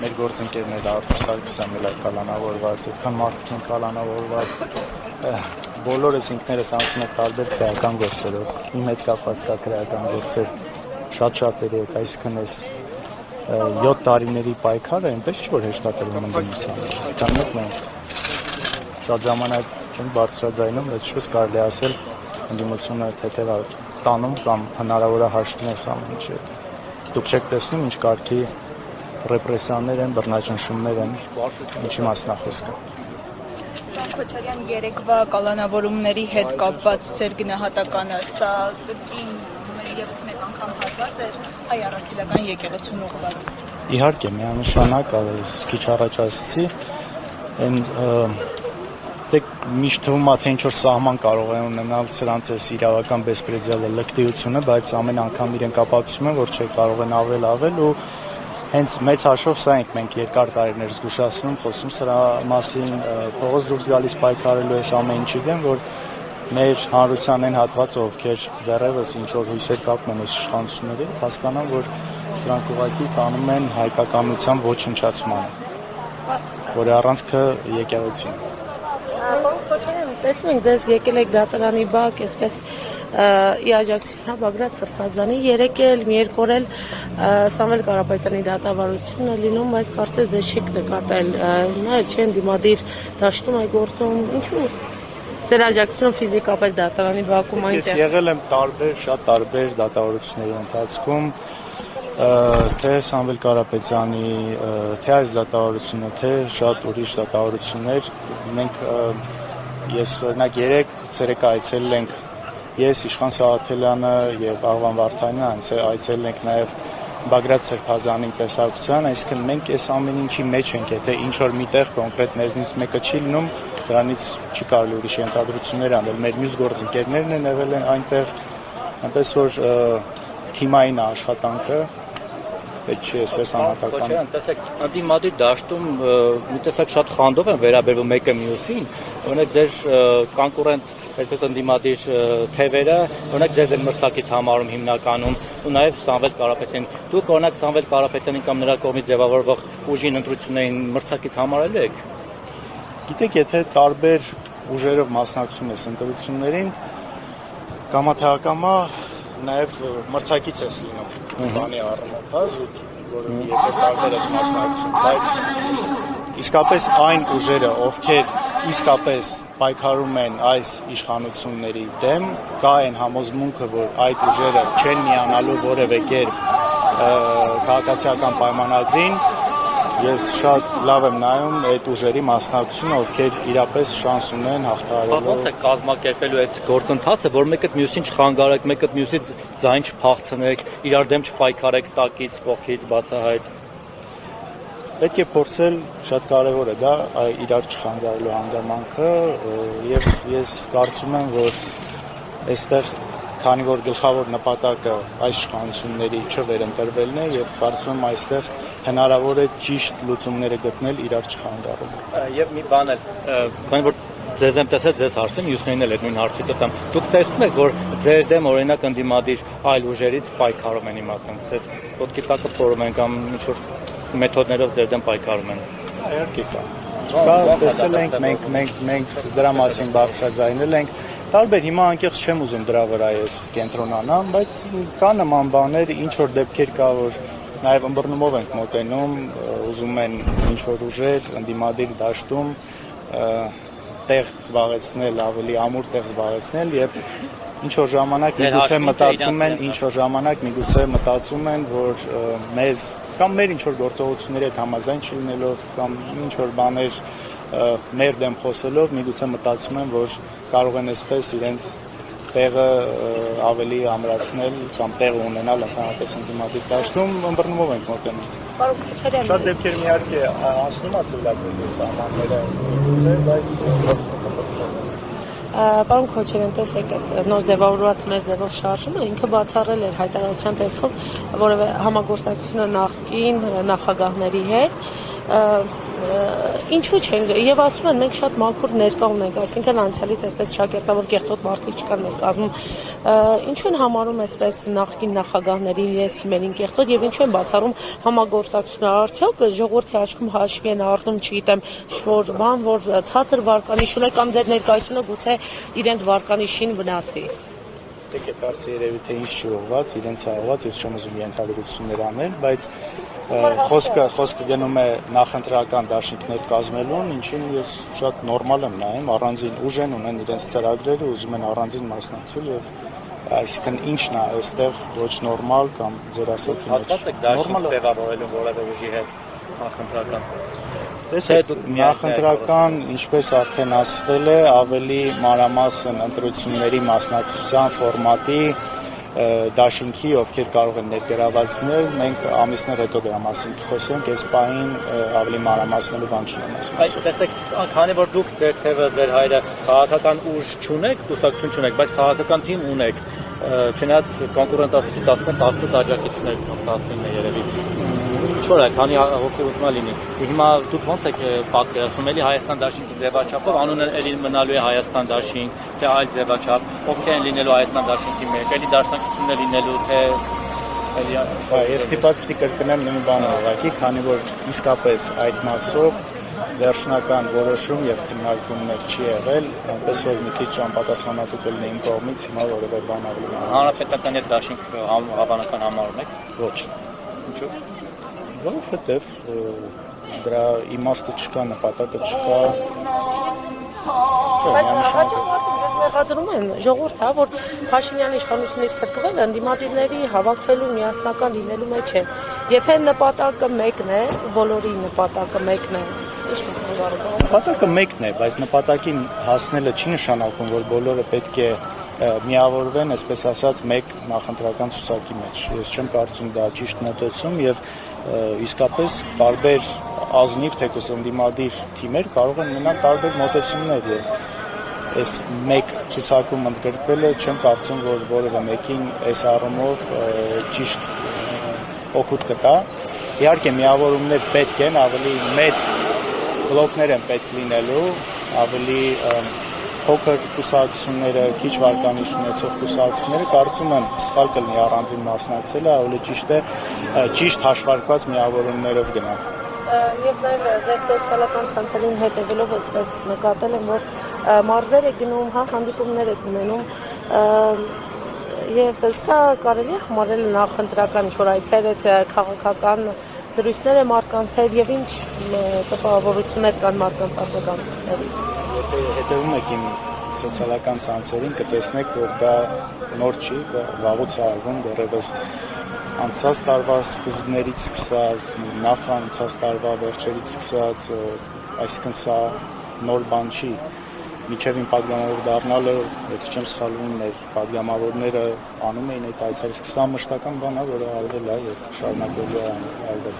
մեր գործընկերները Արթուր Սարգսյանն էլ կալանավորված, այդքան մարդիկ են կալանավորված, բոլորս ինքներս անցնում ենք տարբեր քրեական գործերով, իմ հետ կապված կա քրեական գործեր, շատ-շատերի հետ, այսինքն էս 7 տարիների պայքարը այնպես չէ, որ հեշտատրվում են ընդդիմությանը, ստանում ենք շատ ժամանակ չենք բարձրաձայնում, բայց ինչպես կարելի ասել ընդդիմությունը թեթև տանում կամ հնարավոր է հաշտվում այս ամեն ինչը։ Դուք չեք տեսնում ինչ կարգի ռեպրեսիաներ են, բռնաճնշումներ են, ինչի մասն է խոսքը։ Պարոն Քոչարյան, երեկվա կալանավորումների հետ կապված ձեր գնահատականը, սա կրկին ևս մեկ անգամ հատված էր հայ առաքելական եկեղեցուն ուղղված։ Իհարկե, միանշանակ, քիչ առաջ ասացի, միշտ թվում է, թե ինչ-որ սահման կարող է ունենալ սրանց այս իրավական բեսպրեդելը լկտիությունը, բայց ամեն անգամ իրենք ապացուցում են, որ չէ, կարող են ավել ու հենց մեծ հաշվով սա ենք մենք երկար տարիներ զգուշացնում, խոսում սրա մասին, փողոց դուրս գալիս պայքարելու այս ամեն ինչի դեմ, որ մեր հանրության այն հատվածը, ովքեր դեռևս ինչ-որ հույսեր կապում են այս իշխանությունների, հասկանան, որ սրանք ուղղակի տանում են հայկականության ոչնչացմանը, որի առանցքը եկեղեցին։ Պարոն Քոչարյան, տեսնում ենք ձեզ եկել եք դատարանի բակ, այսպես ի աջակցություն Բագրատ Սրբազանի, երեկ էլ մի երկու օր էլ Սամվել Կարապետյանի դատավարությունն է լինում, բայց կարծես ձեզ չեք նկատել, նա չեն դիմադիր դաշտում այ գործում, ինչու ձեր աջակցությունը ֆիզիկապես դատարանի բակում այնտեղ։ Ես եղել եմ շատ տարբեր դատավարությունների ընթացքում, թե Սամվել Կարապետյանի, թե այս դատավարությունը, թե շատ ուրիշ դատավարություններ, ես օրինակ երեկ ցերեկ այցելել ենք ես Իշխան Սաղաթելյանը եւ Աղվան Վարդանյանը, այցելել ենք նաեւ Բագրատ Սրբազանի տեսակցության, այսինքն մենք այս ամեն ինչի մեջ ենք, եթե ինչ որ միտեղ կոնկրետ մեզնից մեկը չի լինում, դրանից չի կարելի ուրիշ ենթադրություններ անել, մեր մյուս գործընկերներն են եղել են այնտեղ, այնպես որ թիմային աշխատանքը պետք չէ այսպես անհատական։ Տեսեք, ընդդիմադիր դաշտում մի տեսակ շատ խանդով են վերաբերվում մեկը մյուսին, օրինակ ձեր կոնկուրենտ այսպես ընդդիմադիր թևերը, օրինակ ձեզ են մրցակից համարում հիմնականում, ու նաև Սամվել Կարապետյանին։ Դուք օրինակ Սամվել Կարապետյանին կամ նրա կողմից ձևավորվող ուժին ընտրություններին մրցակից համարել եք։ Գիտեք, եթե տարբեր ուժերով մասնակցում ես ընտրություններին, կամա նաև մրցակից ես լինում բանի առումով, որ եթե տարբեր ես մասնակցում, բայց իսկապես այն ուժերը, ովքեր իսկապես պայքարում են այս իշխանությունների դեմ, կա այն համոզմունքը, որ այդ ուժերը չեն միանալու որևէ կերպ քաղաքացիական պայմանագրին, ես շատ լավ եմ նայում այդ ուժերի մասնակցությունը, ովքեր իրապես շանս ունեն հաղթահարելու։ Ոնց է կազմակերպելու այդ գործընթացը, որ մեկը մյուսին չխանգարեք, մեկը մյուսից ձայն չփախցնեք, իրար դեմ չպայքարեք տակից, կողքից, բացահայտ։ Պետք է փորձել, շատ կարևոր է դա իրար չխանգարելու հանգամանքը, եւ ես կարծում եմ, որ այստեղ քանի որ գլխավոր նպատակը այս իշխանությունների չվերընտրվելն է եւ կարծում եմ այստեղ հնարավոր է ճիշտ լուծումները գտնել իրար չխանգարելու։ Եվ մի բան էլ, քանի որ ձեզ եմ տեսել, ձեզ հարցեմ, մյուսներին էլ այդ նույն հարցը տամ։ Դուք տեսնում եք, որ ձեր դեմ օրինակ ընդդիմադիր այլ ուժերից պայքարում են հիմնականում, ոտքի տակը փորում են կամ ինչ-որ մեթոդներով ձեր դեմ պայքարում են։ Իհարկե կա։ Տեսել ենք, մենք դրա մասին բարձրաձայնել ենք։ Տարբեր հիմա անկեղծ չեմ ուզում դրա վրա ես կենտրոնանամ, բայց կա նման բաներ, ինչ որ դեպքեր կա, որ նաև ըմբռնումով ենք մոտենում, ուզում են ինչ որ ուժեր ընդդիմադիր դաշտում տեղ զբաղեցնել, ավելի ամուր տեղ զբաղեցնել եւ ինչ որ ժամանակ մտածում են, որ մեզ կամ մեր ինչ որ գործողությունների հետ համաձայն չլինելով կամ ինչ որ բաներ մեր դեմ խոսելով միգուցե մտածում են, որ կարող են այսպես իրենց տեղը ավելի ամրացնել կամ տեղը ունենալ ընդհանրապես ընդդիմադիր դաշտում, ըմբռնումով ենք մոտենում։ Պարոն Քոչարյան, շատ դեպքեր իհարկե հասնում է թույլատրելի սահմանները, բայց Պարոն Քոչարյան, տեսեք, այդ նոր ձևավորված մեր ձևով շարժումը ինքը բացառել էր հայտարարության տեսքով որևէ համագործակցությունը նախկին նախագահների հետ, Ինչու չենք եւ ասում են մենք շատ մաքուր ներկա ունենք, այսինքն անցյալից այսպես շակերտավոր կեղտոտ մարդիկ չկան ներկայացնում, ինչու են համարում այսպես նախկին նախագահներին, ես հիմերին կեղտոտ եւ ինչու են բացառում համագործակցությունը, արդյոք ժողովրդի աչքում հաշվի են առնում, չգիտեմ, շոր բան, որ ցածր վարկանիշ ունի կամ ձեր ներկայությունը գուցե իրենց վարկանիշին վնասի։ Դե կարծի երևի թե ինչ չի ուղղված, իրենց հաղված, ես չեմ ուզում ենթադրություններ անել, բայց խոսքը գնում է նախընտրական դաշինքներ կազմելուն, ինչին ես շատ նորմալ եմ նայում, առանձին ուժ են, ունեն իրենց ծրագրերը, ուզում են առանձին մասնակցել եւ այսինքն ինչն է այստեղ ոչ նորմալ կամ ձեր ասածի մեջ հատկացեք դաշինք ձևավորելու որևէ ուժի հետ նախընտրական նախընտրական, ինչպես արդեն ասվել է, ավելի մանրամասն ընտրությունների մասնակցության ֆորմատի դաշինքի, ովքեր կարող են ներգրավվածներ, մենք ամիսներ հետո դրա մասին կխոսենք, այս պահին ավելի մանրամասնելու բան չունեմ այս մասին։ Տեսեք, քանի որ դուք ձեր թևը, ձեր հայրը քաղաքական ուժ չունեք, կուսակցություն չունեք, բայց քաղաքական թիմ ունեք, չնայած կոնկուրենտ օֆիսից ասում են 18 աջակիցներ կամ 19 երևի։ Ինչ-որ է, քանի հոգի ուզում է լինի։ Հիմա դուք ոնց եք պատկերացնում, էլի Հայաստան դաշինքի ձևաչափով, անունը էլի մնալու է Հայաստան դաշինք, թե այլ ձևաչափ, ովքեր են լինելու Հայաստան դաշինքի մեջ, էլի դաշնակցություններ լինելու, թե ես ստիպված պիտի կրկնեմ նույն բանը ուղղակի, քանի որ իսկապես այդ մասով վերջնական որոշում եւ քննարկումներ չի եղել, այնպես որ մի քիչ անպատասխանատու կլինի իմ կողմից, հիմա որևէ բան ավելի հանրապետական եւ դաշինք հավանական համարում եք։ Ոչ։ Ինչու՞։ Որովհետեւ դրա իմաստը չկա, նպատակը չկա։ Բայց հաջողորդում ես մեղադրում են ժողովուրդ, հա, որ Փաշինյանի իշխանությունից փրկվել ընդդիմադիրների հավաքվելու միասնական լինելու մեջ է։ Եթե նպատակը մեկն է, բոլորի նպատակը մեկն է, ի՞նչ նպատակը։ Նպատակը մեկն է, բայց նպատակին հասնելը չի նշանակում, որ բոլորը պետք է միավորվեն, այսպես ասած, մեկ նախընտրական ցուցակի մեջ։ Ես չեմ կարծում դա ճիշտ մոտեցում եւ իսկապես տարբեր ազնիվ թեկուզ ընդդիմադիր թիմեր կարող են ունենալ տարբեր մոտեցումներ եւ այս մեկ ցուցակում ընդգրկվելը չեմ կարծում, որ որևէ մեկին այս առումով ճիշտ օգուտ կտա։ Իհարկե միավորումներ պետք են, ավելի մեծ բլոկներ են պետք լինելու, ավելի փոքր կուսակցությունները, քիչ վարկանիշ ունեցող կուսակցությունները կարծում եմ սխալ կլինի առանձին մասնակցելը, ավելի ճիշտ է ճիշտ հաշվարկված միավորումներով գնալ։ Եվ նաև ես սոցիալական ցանցերին հետևելով այսպես նկատել եմ, որ մարզեր է գնում, հա, հանդիպումներ է ունենում, եւ սա կարելի է համարել նախընտրական ինչ-որ այցեր է, քաղաքական զրույցներ է մարդկանց հետ եւ ինչ տպավորություններ կան մարդկանց արտագաղթներից։ Եթե հետևում եք իմ սոցիալական ցանցերին, կտեսնեք, որ դա նոր չի, դա վաղուց է արվում, դեռևս անցած տարվա սկզբներից սկսած, նախ անցած տարվա վերջերից սկսած, այսինքն սա նոր բան չի։ Մինչև իմ պատգամավոր դառնալը, եթե չեմ սխալվում, մեր պատգամավորները անում էին այդ այցերը, սա մշտական բան է, որը արվել է եւ շարունակվելու է արվել։